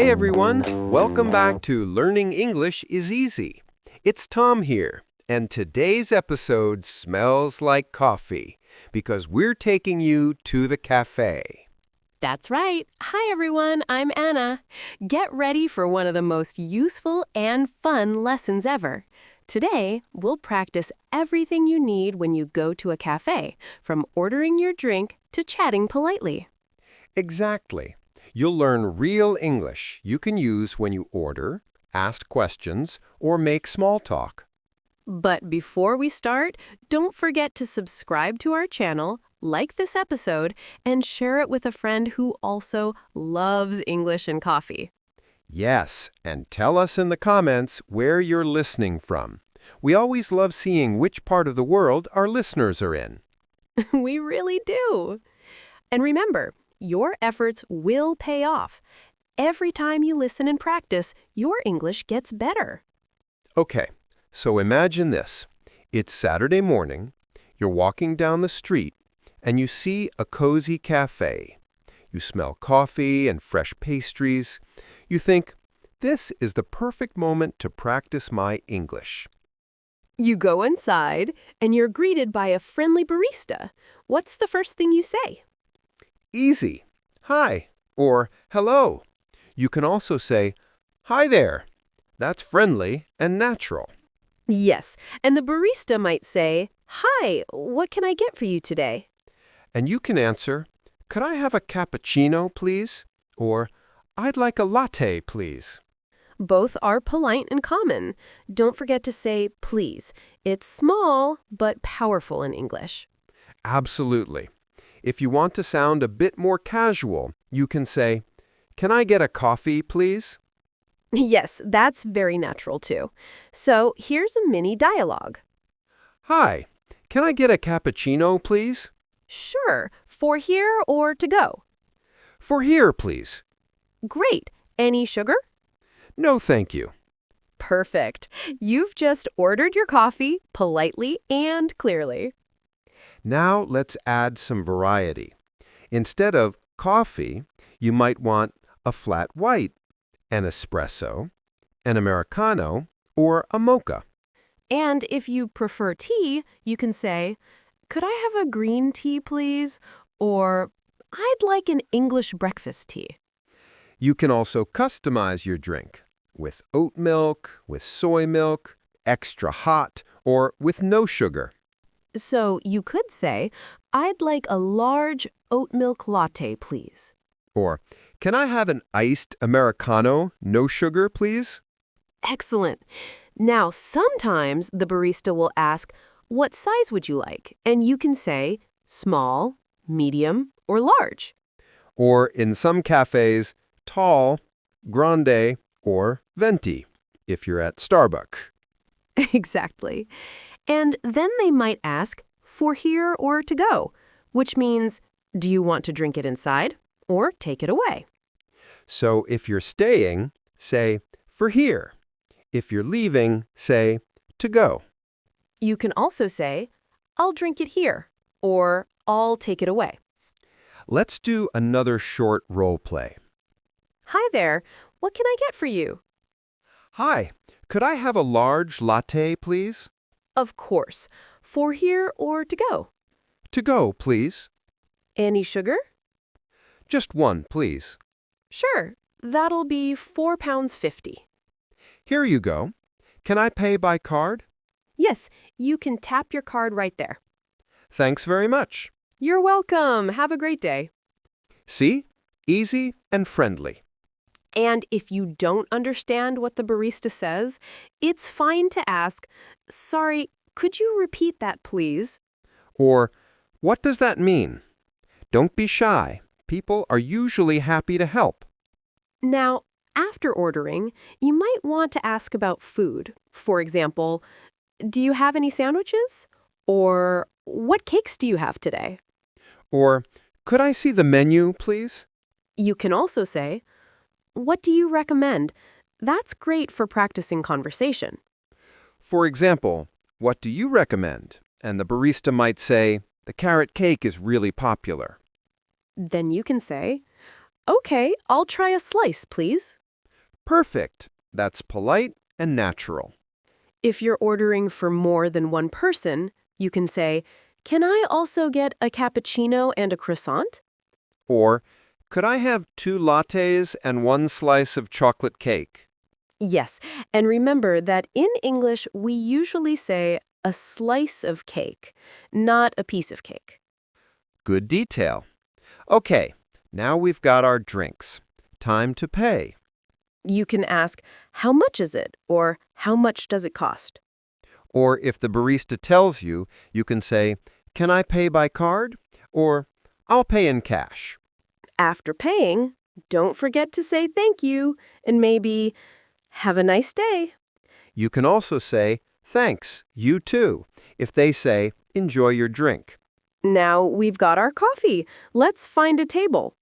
Hey everyone, welcome back to Learning English is Easy. It's Tom here, and today's episode smells like coffee because we're taking you to the cafe. That's right. Hi, everyone. I'm Anna. Get ready for one of the most useful and fun lessons ever. Today, we'll practice everything you need when you go to a cafe, from ordering your drink to chatting politely. Exactly. You'll learn real English you can use when you order, ask questions, or make small talk. But before we start, don't forget to subscribe to our channel, like this episode, and share it with a friend who also loves English and coffee. Yes, and tell us in the comments where you're listening from. We always love seeing which part of the world our listeners are in. We really do. And remember, your efforts will pay off. Every time you listen and practice, your English gets better. Okay, so imagine this. It's Saturday morning, you're walking down the street, and you see a cozy cafe. You smell coffee and fresh pastries. You think, this is the perfect moment to practice my English. You go inside, and you're greeted by a friendly barista. What's the first thing you say? Easy. Hi, or hello. You can also say, hi there. That's friendly and natural. Yes, and the barista might say, "Hi, what can I get for you today?" And you can answer, could I have a cappuccino, please? Or, I'd like a latte, please. Both are polite and common. Don't forget to say please. It's small but powerful in English. Absolutely. If you want to sound a bit more casual, you can say, can I get a coffee, please? Yes, that's very natural too. So here's a mini dialogue. Hi, can I get a cappuccino, please? Sure, for here or to go? For here, please. Great. Any sugar? No, thank you. Perfect. You've just ordered your coffee politely and clearly. Now let's add some variety. Instead of coffee, you might want a flat white, an espresso, an Americano, or a mocha. And if you prefer tea, you can say, "Could I have a green tea, please?" Or, "I'd like an English breakfast tea." You can also customize your drink with oat milk, with soy milk, extra hot, or with no sugar. So you could say, "I'd like a large oat milk latte, please." Or, can I have an iced Americano, no sugar, please? Excellent. Now, sometimes the barista will ask, "What size would you like?" And you can say, small, medium, or large. Or in some cafes, tall, grande, or venti, if you're at Starbucks. Exactly. And then they might ask, "For here or to go?" Which means, do you want to drink it inside or take it away? So if you're staying, say, for here. If you're leaving, say, to go. You can also say, "I'll drink it here," or "I'll take it away." Let's do another short role play. "Hi there, what can I get for you?" Hi, could I have a large latte, please? Of course. For here or to go? To go, please. Any sugar? Just one, please. Sure, that'll be £4.50. Here you go. Can I pay by card? Yes, you can tap your card right there. Thanks very much. You're welcome. Have a great day. See? Easy and friendly. And if you don't understand what the barista says, it's fine to ask, "Sorry, could you repeat that, please?" Or, what does that mean? Don't be shy. People are usually happy to help. Now, after ordering, you might want to ask about food. For example, "Do you have any sandwiches?" Or, "What cakes do you have today?" Or, could I see the menu, please? You can also say, "What do you recommend?" That's great for practicing conversation. For example, what do you recommend? And the barista might say, the carrot cake is really popular. Then you can say, "Okay, I'll try a slice, please." Perfect. That's polite and natural. If you're ordering for more than one person, you can say, "Can I also get a cappuccino and a croissant?" Or, could I have 2 lattes and 1 slice of chocolate cake? Yes, and remember that in English, we usually say a slice of cake, not a piece of cake. Good detail. Okay, now we've got our drinks. Time to pay. You can ask, "How much is it?" or "How much does it cost?" Or if the barista tells you, you can say, "Can I pay by card?" Or, "I'll pay in cash." After paying, don't forget to say thank you and maybe, "Have a nice day." You can also say, "Thanks, you too," if they say, "Enjoy your drink." Now we've got our coffee. Let's find a table.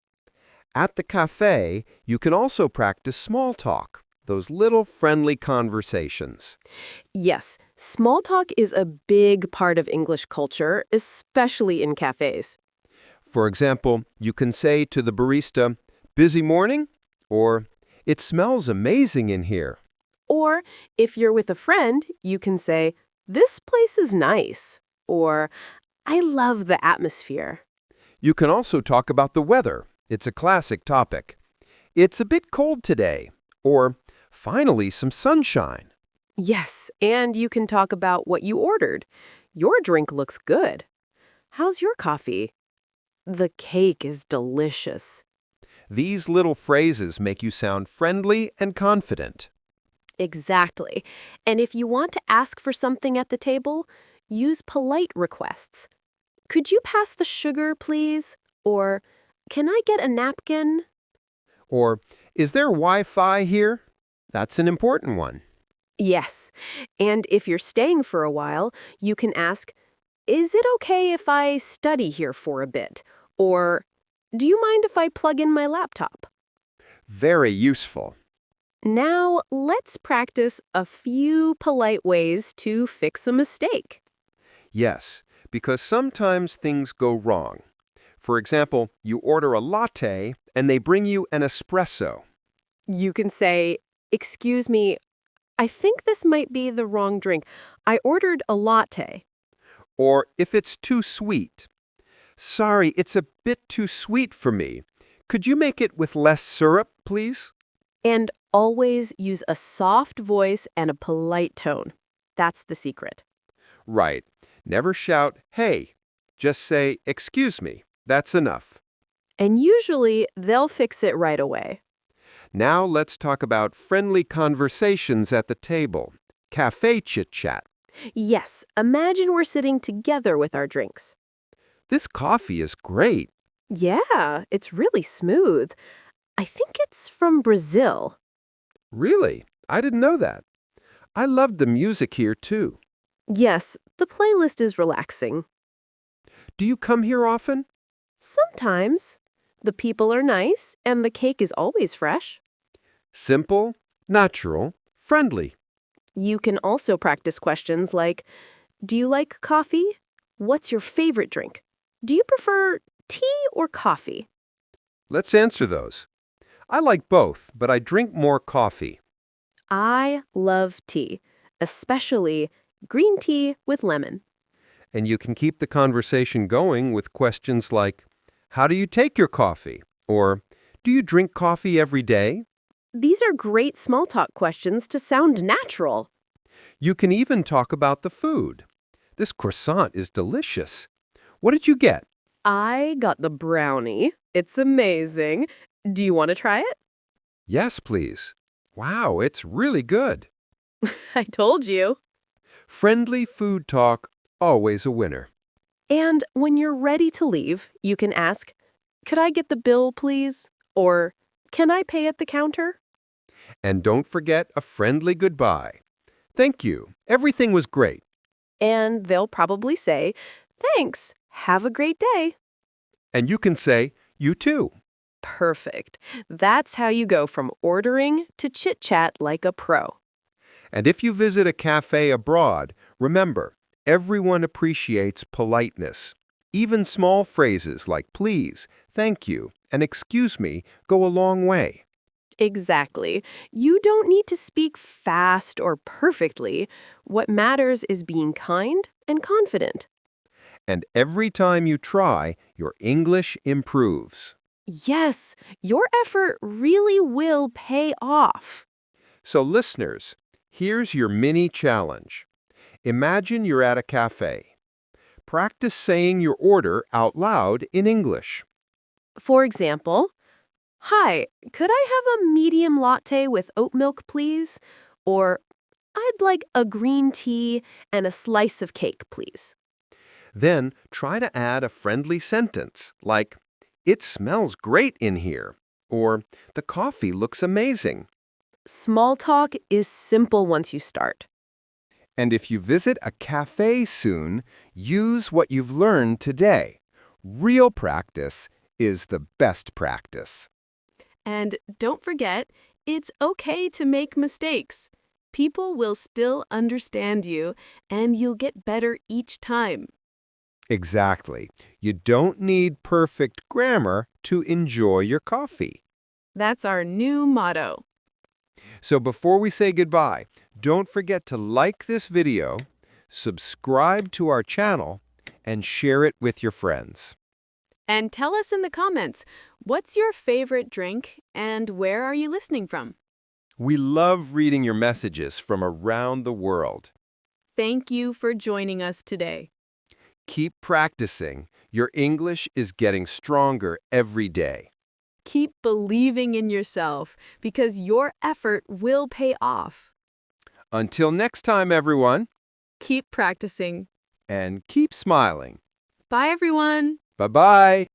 At the cafe, you can also practice small talk, those little friendly conversations. Yes, small talk is a big part of English culture, especially in cafes. For example, you can say to the barista, "Busy morning?" Or, "It smells amazing in here." Or if you're with a friend, you can say, "This place is nice." Or, "I love the atmosphere." You can also talk about the weather. It's a classic topic. "It's a bit cold today." Or, "Finally, some sunshine." Yes, and you can talk about what you ordered. "Your drink looks good." "How's your coffee?" "The cake is delicious." These little phrases make you sound friendly and confident. Exactly. And if you want to ask for something at the table, use polite requests. "Could you pass the sugar, please?" Or, "Can I get a napkin?" Or, "Is there Wi-Fi here?" That's an important one. Yes. And if you're staying for a while, you can ask, "Is it okay if I study here for a bit?" Or, "Do you mind if I plug in my laptop?" Very useful. Now, let's practice a few polite ways to fix a mistake. Yes, because sometimes things go wrong. For example, you order a latte and they bring you an espresso. You can say, "Excuse me, I think this might be the wrong drink. I ordered a latte." Or if it's too sweet, "Sorry, it's a bit too sweet for me. Could you make it with less syrup, please?" And always use a soft voice and a polite tone. That's the secret. Right. Never shout, "Hey." Just say, "Excuse me." That's enough. And usually, they'll fix it right away. Now let's talk about friendly conversations at the table. Café chit-chat. Yes, imagine we're sitting together with our drinks. "This coffee is great." Yeah, it's really smooth. I think it's from Brazil. "Really? I didn't know that." "I loved the music here too." Yes, the playlist is relaxing. "Do you come here often?" Sometimes. The people are nice, and the cake is always fresh. Simple, natural, friendly. You can also practice questions like, "Do you like coffee? What's your favorite drink? Do you prefer tea or coffee?" Let's answer those. "I like both, but I drink more coffee." I love tea, especially green tea with lemon. And you can keep the conversation going with questions like, "How do you take your coffee?" Or, "Do you drink coffee every day?" These are great small talk questions to sound natural. You can even talk about the food. "This croissant is delicious. What did you get?" I got the brownie. It's amazing. Do you want to try it? "Yes, please." "Wow, it's really good." I told you. Friendly food talk, always a winner. And when you're ready to leave, you can ask, "Could I get the bill, please?" Or, "Can I pay at the counter?" And don't forget a friendly goodbye. "Thank you. Everything was great." And they'll probably say, "Thanks. Have a great day." And you can say, "You too." Perfect. That's how you go from ordering to chit-chat like a pro. And if you visit a cafe abroad, remember, everyone appreciates politeness. Even small phrases like please, thank you, and excuse me go a long way. Exactly. You don't need to speak fast or perfectly. What matters is being kind and confident. And every time you try, your English improves. Yes, your effort really will pay off. So listeners, here's your mini challenge. Imagine you're at a cafe. Practice saying your order out loud in English. For example, "Hi, could I have a medium latte with oat milk, please?" Or, "I'd like a green tea and a slice of cake, please." Then try to add a friendly sentence like, "It smells great in here," or "The coffee looks amazing." Small talk is simple once you start. And if you visit a cafe soon, use what you've learned today. Real practice is the best practice. And don't forget, it's okay to make mistakes. People will still understand you, and you'll get better each time. Exactly. You don't need perfect grammar to enjoy your coffee. That's our new motto. So before we say goodbye, don't forget to like this video, subscribe to our channel, and share it with your friends. And tell us in the comments, what's your favorite drink and where are you listening from? We love reading your messages from around the world. Thank you for joining us today. Keep practicing. Your English is getting stronger every day. Keep believing in yourself because your effort will pay off. Until next time, everyone, Keep practicing. and keep smiling. Bye, everyone. Bye-bye.